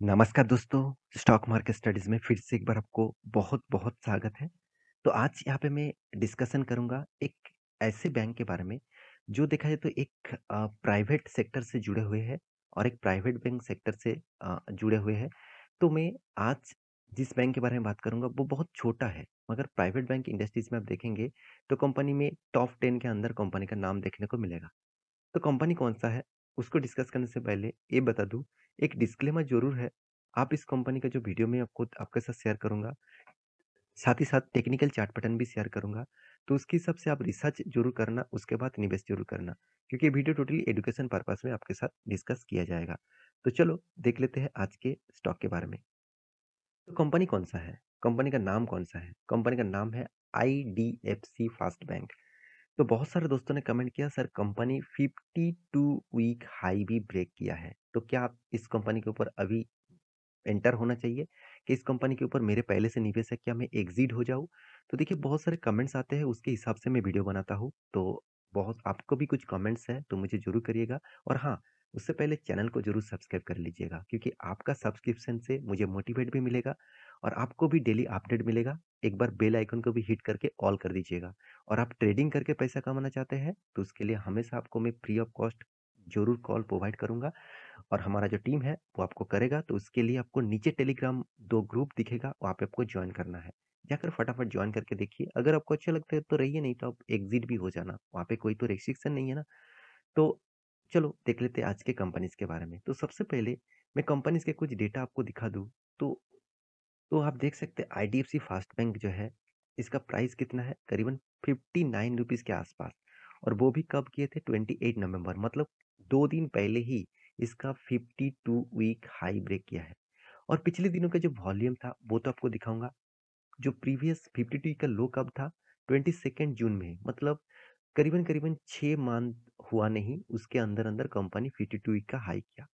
नमस्कार दोस्तों, stock market studies में फिर से एक बार आपको बहुत-बहुत स्वागत है। तो आज यहाँ पे मैं डिस्कशन करूँगा एक ऐसे बैंक के बारे में, जो देखा जाए तो एक प्राइवेट सेक्टर से जुड़े हुए हैं और एक प्राइवेट बैंक सेक्टर से जुड़े हुए हैं। तो मैं आज जिस बैंक के बारे में बात करूँगा वो बहुत छोटा है, मगर प्राइवेट बैंक इंडस्ट्रीज़ में आप देखेंगे तो कंपनी में टॉप 10 के अंदर कंपनी का नाम देखने को मिलेगा। तो कंपनी कौन-सा है, उसको डिस्कस करने से पहले ये बता दूँ, एक डिस्क्लेमर ज़रूर है। आप इस कंपनी का जो वीडियो मैं आपको आपके साथ शेयर करूँगा, साथ ही साथ टेक्निकल चार्ट पैटर्न भी शेयर करूँगा। तो उसके हिसाब से आप रिसर्च ज़रूर करना, उसके बाद निवेश ज़रूर करना, क्योंकि ये वीडियो टोटली एजुकेशन पर्पज़ में आपके साथ डिस्कस किया जाएगा। तो चलो देख लेते हैं आज के स्टॉक के बारे में। तो कंपनी कौन-सा है? कंपनी का नाम कौन-सा है? कंपनी का नाम है आईडीएफसी फास्ट बैंक। तो बहुत सारे दोस्तों ने कमेंट किया सर कंपनी 52 वीक हाई भी ब्रेक किया है। तो क्या आप इस कंपनी के ऊपर अभी एंटर होना चाहिए कि इस कंपनी के ऊपर मेरे पहले से निवेश है, क्या मैं एग्ज़िट हो जाऊँ? तो देखिए बहुत सारे कमेंट्स आते हैं उसके हिसाब से मैं वीडियो बनाता हूँ। तो बहुत आपको भी कुछ कमेंट्स हैं तो मुझे ज़रूर करिएगा और हाँ, उससे पहले चैनल को ज़रूर सब्सक्राइब कर लीजिएगा क्योंकि आपका सब्सक्रिप्शन से मुझे मोटिवेट भी मिलेगा और आपको भी डेली अपडेट मिलेगा। एक बार बेल आइकन को भी हिट करके ऑल कर दीजिएगा और आप ट्रेडिंग करके पैसा कमाना चाहते हैं तो उसके लिए हमेशा आपको मैं फ्री ऑफ कॉस्ट ज़रूर कॉल प्रोवाइड करूँगा। और हमारा जो टीम है वो आपको करेगा तो उसके लिए आपको नीचे टेलीग्राम 2 ग्रुप दिखेगा, वहाँ पे आपको जॉइन करना है। जाकर फटाफट जॉइन करके देखिए, अगर आपको अच्छा लगता है तो रहिए नहीं तो आप एग्ज़िट भी हो जाना, वहाँ पे कोई तो रिस्ट्रिक्शन नहीं है ना। तो चलो देख लेते हैं आज के कंपनीज़ के बारे में। तो सबसे पहले मैं कंपनीज़ के कुछ डेटा आपको दिखा दूँ तो आप देख सकते हैं आईडीएफसी फास्ट बैंक जो है, इसका प्राइस कितना है? करीबन 59 रुपीज़ के आसपास और वो भी कब किए थे? 28 नवंबर मतलब 2 दिन पहले ही इसका 52 वीक हाई ब्रेक किया है और पिछले दिनों का जो वॉल्यूम था, वो तो आपको दिखाऊँगा। जो प्रीवियस 52 का लो कब था? 22 जून में मतलब करीबन-करीबन 6 मंथ हुआ नहीं, उसके अंदर-अंदर कंपनी 52 वीक का हाई किया।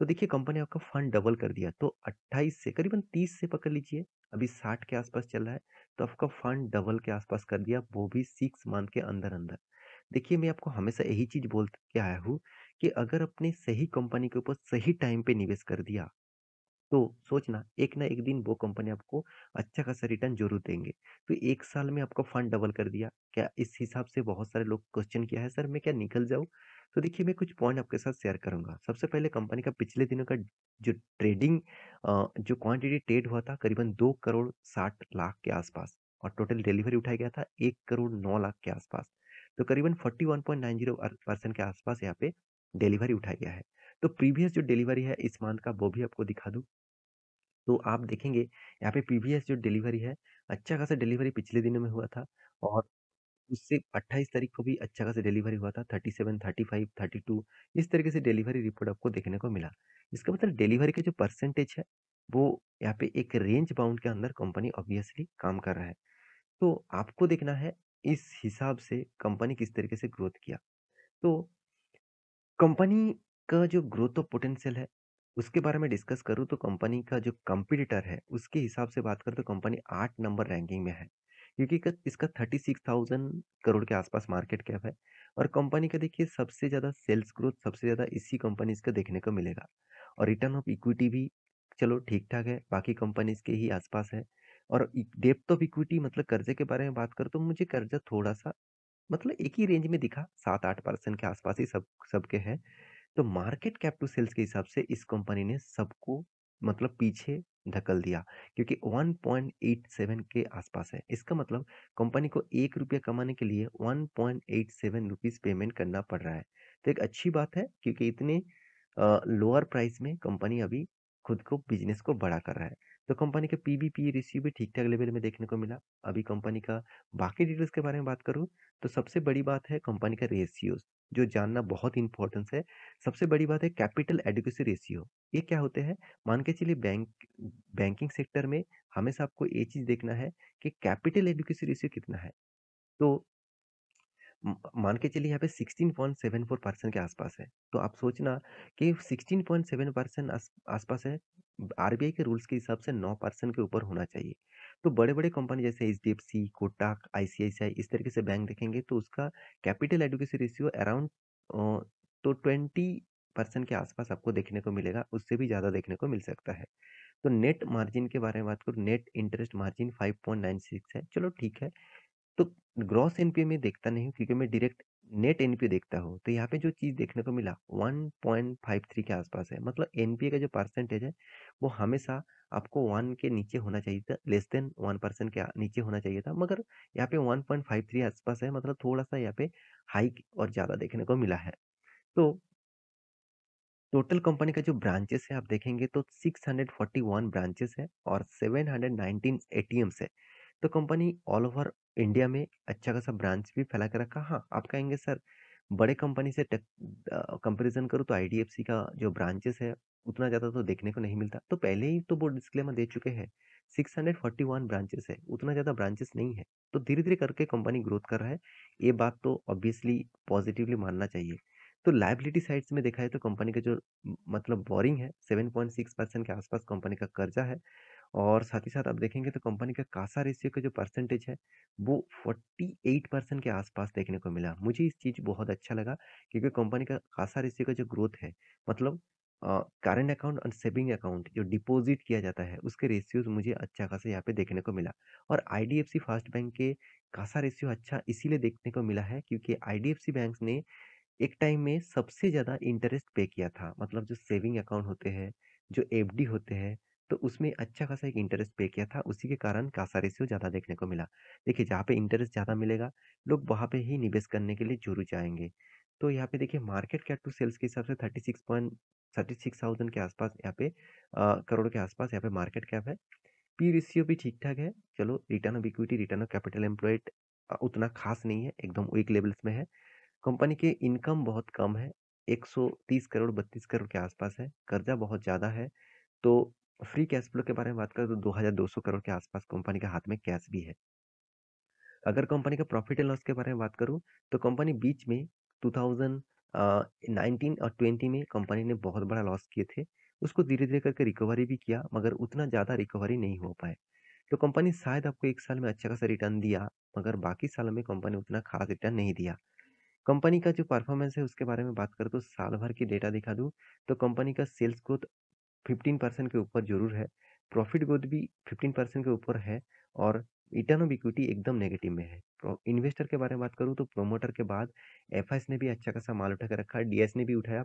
तो देखिए कंपनी आपका फंड डबल कर दिया, तो 28 से करीबन 30 से पकड़ लीजिए, अभी 60 के आसपास चल रहा है, तो आपका फंड डबल के आसपास कर दिया, वो भी 6 मंथ के अंदर-अंदर। देखिए मैं आपको हमेशा यही चीज़ बोल के आया हूँ कि अगर अपने सही कंपनी के ऊपर सही टाइम पे निवेश कर दिया, तो सोचना एक ना एक दिन वो कंपनी आपको अच्छा खासा रिटर्न ज़रूर देंगे। तो 1 साल में आपका फंड डबल कर दिया। क्या इस हिसाब से बहुत सारे लोग क्वेश्चन किया है सर मैं क्या निकल जाऊँ? तो देखिए मैं कुछ पॉइंट आपके साथ शेयर करूँगा। सबसे पहले कंपनी का पिछले दिनों का जो ट्रेडिंग जो क्वांटिटी ट्रेड हुआ था करीबन 2 करोड़ 60 लाख के आसपास और टोटल डिलीवरी उठाया गया था 1 करोड़ 9 लाख के आसपास। तो करीबन 41.90% के आसपास यहाँ पे डिलीवरी उठाया गया है। तो प्रीवियस जो डिलीवरी है इस मंथ का वो भी आपको दिखा दूँ। तो आप देखेंगे यहाँ पे पीवीएस जो डिलीवरी है, अच्छा खासा डिलीवरी पिछले दिनों में हुआ था और उससे 28 तारीख को भी अच्छा खासा डिलीवरी हुआ था 37, 35, 32 इस तरीके से डिलीवरी रिपोर्ट आपको देखने को मिला। इसका मतलब डिलीवरी का जो परसेंटेज है, वो यहाँ पे एक रेंज बाउंड के अंदर कंपनी ऑब्वियसली काम कर रहा है। तो आपको देखना है इस हिसाब से कंपनी किस तरीके से ग्रोथ किया। तो कंपनी का जो ग्रोथ ऑफ पोटेंशियल है, उसके बारे में डिस्कस करूँ तो कंपनी का जो कॉम्पिटिटर है, उसके हिसाब से बात करें तो कंपनी 8 नंबर रैंकिंग में है। क्योंकि इसका 36,000 करोड़ के आसपास मार्केट कैप है और कंपनी का देखिए सबसे ज़्यादा सेल्स ग्रोथ सबसे ज़्यादा इसी कंपनीज़ का देखने को मिलेगा और रिटर्न ऑफ इक्विटी भी चलो ठीक-ठाक है, बाकी कंपनीज़ के ही आसपास है और डेप्थ ऑफ इक्विटी मतलब कर्जे के बारे में बात करूँ तो मुझे कर्जा थोड़ा-सा मतलब एक ही रेंज में दिखा 7-8% के आसपास ही सबके हैं। तो मार्केट कैप टू सेल्स के हिसाब से इस कंपनी ने सबको मतलब पीछे धकेल दिया क्योंकि 1.87 के आसपास है। इसका मतलब कंपनी को ₹1 कमाने के लिए 1.87 रुपीज़ पेमेंट करना पड़ रहा है। तो एक अच्छी बात है क्योंकि इतने लोअर प्राइस में कंपनी अभी खुद को बिज़नेस को बड़ा कर रहा है। तो कंपनी का पीबी-पी रेशियो भी ठीक-ठाक लेवल में देखने को मिला। अभी कंपनी का बाकी डिटेल्स के बारे में बात करूँ, तो सबसे बड़ी बात है कंपनी का रेशियोज़, जो जानना बहुत इम्पोर्टेंस है। सबसे बड़ी बात है कैपिटल एडिक्वेसी रेशियो। ये क्या होते हैं? मान के चलिए बैंकिंग सेक्टर में हमेशा आपको ये चीज़ देखना है कि कैपिटल एडिक्वेसी रेशियो कितना है। तो मान के चलिए यहाँ पे 16.74% के आसपास है। तो आप सोचना कि 16.7% आसपास है, आरबीआई के रूल्स के हिसाब से 9% के ऊपर होना चाहिए। तो बड़े-बड़े कंपनी जैसे एचडीएफसी, कोटक, आईसीआईसीआई इस तरीके से बैंक देखेंगे तो उसका कैपिटल एडुकेसी रेशियो अराउंड तो 20 6% के आसपास आपको देखने को मिलेगा, उससे भी ज़्यादा देखने को मिल सकता है। तो नेट मार्जिन के बारे में बात करूँ, नेट इंटरेस्ट मार्जिन 5.96 है, चलो ठीक है। तो ग्रॉस एनपीए में देखता नहीं हूँ क्योंकि मैं डायरेक्ट नेट एनपीए देखता हूँ। तो यहाँ पे जो चीज़ देखने को मिला 1.53 के आसपास है। मतलब एनपीए का जो परसेंटेज है वो हमेशा आपको 1 के नीचे होना चाहिए था, लेस देन 1% के नीचे होना चाहिए था, मगर यहाँ पे 1.53 आसपास है, मतलब थोड़ा सा यहाँ पे हाइक और ज़्यादा देखने को मिला है। तो टोटल कंपनी का जो ब्रांचेस है आप देखेंगे तो 641 ब्रांचेस है और 719 एटीएम्स है। तो कंपनी ऑल ओवर इंडिया में अच्छा खासा ब्रांच भी फैला के रखा। हाँ, आप कहेंगे सर बड़े कंपनी से कंपैरिजन करूँ तो आईडीएफसी का जो ब्रांचेस है उतना ज़्यादा तो देखने को नहीं मिलता। तो पहले ही तो वो डिस्क्लेमर दे चुके हैं, 641 ब्रांचेस है, उतना ज़्यादा ब्रांचेस नहीं है। तो धीरे-धीरे करके कंपनी ग्रोथ कर रहा है, ये बात तो ऑब्वियसली पॉजिटिवली मानना चाहिए। तो लायबिलिटी साइड्स में देखा है तो कंपनी का जो मतलब बोरिंग है 7.6% के आसपास कंपनी का कर्जा है। और साथ ही साथ आप देखेंगे तो कंपनी का कासा रेशियो का जो परसेंटेज है वो 48% के आसपास देखने को मिला। मुझे इस चीज़ बहुत अच्छा लगा क्योंकि कंपनी का कासा रेशियो का जो ग्रोथ है, मतलब करंट अकाउंट और सेविंग अकाउंट जो डिपॉजिट किया जाता है उसके रेशियोज मुझे अच्छा खासा यहाँ पे देखने को मिला। और आईडीएफसी फर्स्ट बैंक के कासा रेशियो अच्छा इसीलिए देखने को मिला है क्योंकि आईडीएफसी बैंक ने एक टाइम में सबसे ज़्यादा इंटरेस्ट पे किया था। मतलब जो सेविंग अकाउंट होते हैं, जो एफडी होते हैं, तो उसमें अच्छा खासा एक इंटरेस्ट पे किया था, उसी के कारण कासा रेशियो ज़्यादा देखने को मिला। देखिए, जहाँ पे इंटरेस्ट ज़्यादा मिलेगा, लोग वहाँ पे ही निवेश करने के लिए ज़रूर जाएँगे। तो यहाँ पे देखिए मार्केट कैप टू सेल्स के हिसाब से 36,000 के आसपास यहाँ पे करोड़ के आसपास यहाँ पे मार्केट कैप है। पी रेशियो भी ठीक-ठाक है। चलो return of equity, return of capital employed उतना खास नहीं है, एकदम वीक लेवल्स में है। कंपनी की इनकम बहुत कम है, 130 करोड़ 32 करोड़ के आसपास है, कर्जा बहुत ज़्यादा है। तो फ्री कैश फ्लो के बारे में बात करें तो 2200 करोड़ के आसपास कंपनी के हाथ में कैश भी है। अगर कंपनी का प्रॉफिट एंड लॉस के बारे में बात करूं तो कंपनी बीच में 2019 और 20 में कंपनी ने बहुत बड़ा लॉस किए थे। उसको धीरे धीरे करके रिकवरी भी किया, मगर उतना ज़्यादा रिकवरी नहीं हो पाए। तो कंपनी शायद आपको एक साल में अच्छा खासा रिटर्न दिया, मगर बाकी सालों में कंपनी उतना खास रिटर्न नहीं दिया। कंपनी का जो परफॉर्मेंस है उसके बारे में बात करें तो साल भर की डेटा दिखा दूं तो कंपनी का सेल्स ग्रोथ 15% के ऊपर जरूर है, प्रॉफिट ग्रोथ भी 15% के ऊपर है, और रिटर्न ऑफ इक्विटी एकदम नेगेटिव में है। इन्वेस्टर के बारे में बात करूं तो प्रोमोटर के बाद एफआईएस ने भी अच्छा खासा माल उठा कर रखा है, डीएस ने भी उठाया,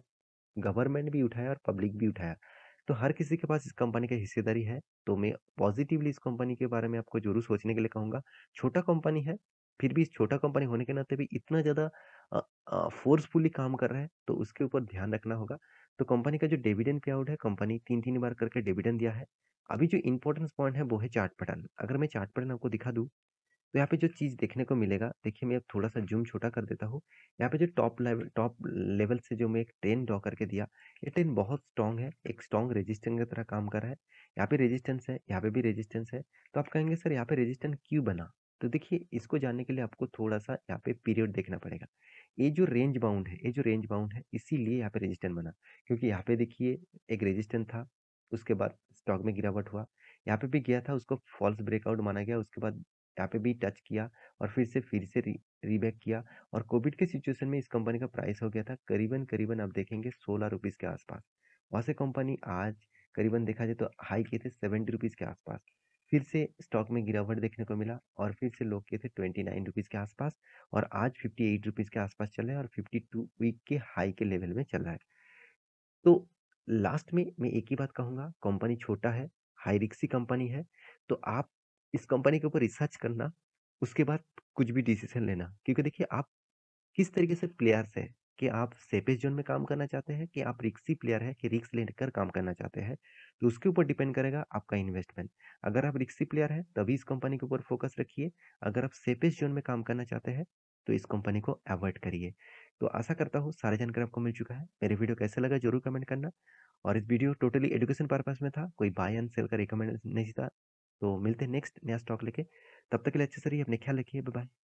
गवर्नमेंट भी उठाया और पब्लिक भी उठाया। तो हर किसी के पास इस कंपनी की हिस्सेदारी है। तो मैं पॉजिटिवली इस कंपनी के बारे में आपको जरूर सोचने के लिए कहूँगा। छोटा कंपनी है, फिर भी इस छोटा कंपनी होने के नाते भी इतना ज़्यादा फोर्सफुली काम कर रहा है, तो उसके ऊपर ध्यान रखना होगा। तो कंपनी का जो डिविडेंड पे आउट है, कंपनी 3-3 बार करके डिविडेंड दिया है। अभी जो इम्पोर्टेंस पॉइंट है वो है चार्ट पैटर्न। अगर मैं चार्ट पैटर्न आपको दिखा दूँ तो यहाँ पे जो चीज़ देखने को मिलेगा, देखिए मैं अब थोड़ा-सा ज़ूम छोटा कर देता हूँ। यहाँ पे जो टॉप लेवल से जो मैं एक ट्रेंड ड्रॉ करके दिया, ये ट्रेंड बहुत स्ट्रॉन्ग है, एक स्ट्रॉन्ग रेजिस्टेंस की तरह काम कर रहा है। यहाँ पे रेजिस्टेंस है, यहाँ पे भी रेजिस्टेंस है। तो आप कहेंगे सर यहाँ पे रेजिस्टेंस क्यों बना? तो देखिए इसको जानने के लिए आपको थोड़ा-सा यहाँ पे पीरियड देखना पड़ेगा। ये जो रेंज बाउंड है इसीलिए यहाँ पे रेजिस्टेंस बना। क्योंकि यहाँ पे देखिए एक रेजिस्टेंस था, उसके बाद स्टॉक में गिरावट हुआ। यहाँ पे भी गया था, उसको फॉल्स ब्रेकआउट माना गया, उसके बाद यहाँ पे भी टच किया और फिर से रीबैक किया। और कोविड के सिचुएशन में इस कंपनी का प्राइस हो गया था करीबन करीबन आप देखेंगे 16 रुपीज़ के आसपास। वहाँ से कंपनी आज करीबन देखा जाए तो हाई किए थे 70 रुपीज़ के आसपास। फिर से स्टॉक में गिरावट देखने को मिला और फिर से लो किए थे 29 रुपीज़ के आसपास, और आज 58 रुपीज़ के आसपास चल रहा है और 52 वीक के हाई के लेवल में चल रहा है। तो लास्ट में मैं एक ही बात कहूँगा, कंपनी छोटा है, हाई रिस्की कंपनी है, तो आप इस कंपनी के ऊपर रिसर्च करना, उसके बाद कुछ भी डिसीज़न लेना। क्योंकि देखिए आप किस तरीके से प्लेयर्स हैं, कि आप सेफेस्ट ज़ोन में काम करना चाहते हैं, कि आप रिस्की प्लेयर हैं, कि रिस्क लेकर काम करना चाहते हैं, तो उसके ऊपर डिपेंड करेगा आपका इन्वेस्टमेंट। अगर आप रिस्की प्लेयर हैं, तभी इस कंपनी के ऊपर फोकस रखिए। अगर आप सेफेस्ट ज़ोन में काम करना चाहते हैं, तो इस कंपनी को अवॉइड करिए। तो आशा करता हूँ सारी जानकारी आपको मिल चुका है। मेरे वीडियो कैसा लगा ज़रूर कमेंट करना। और इस वीडियो टोटली एजुकेशन पर्पस में था, कोई बाय एंड सेल का रिकमेंडेशन नहीं था। तो मिलते हैं नेक्स्ट नया स्टॉक लेके। तब तक के लिए अच्छे से रहिए, अपने ख्याल रखिए। Bye bye.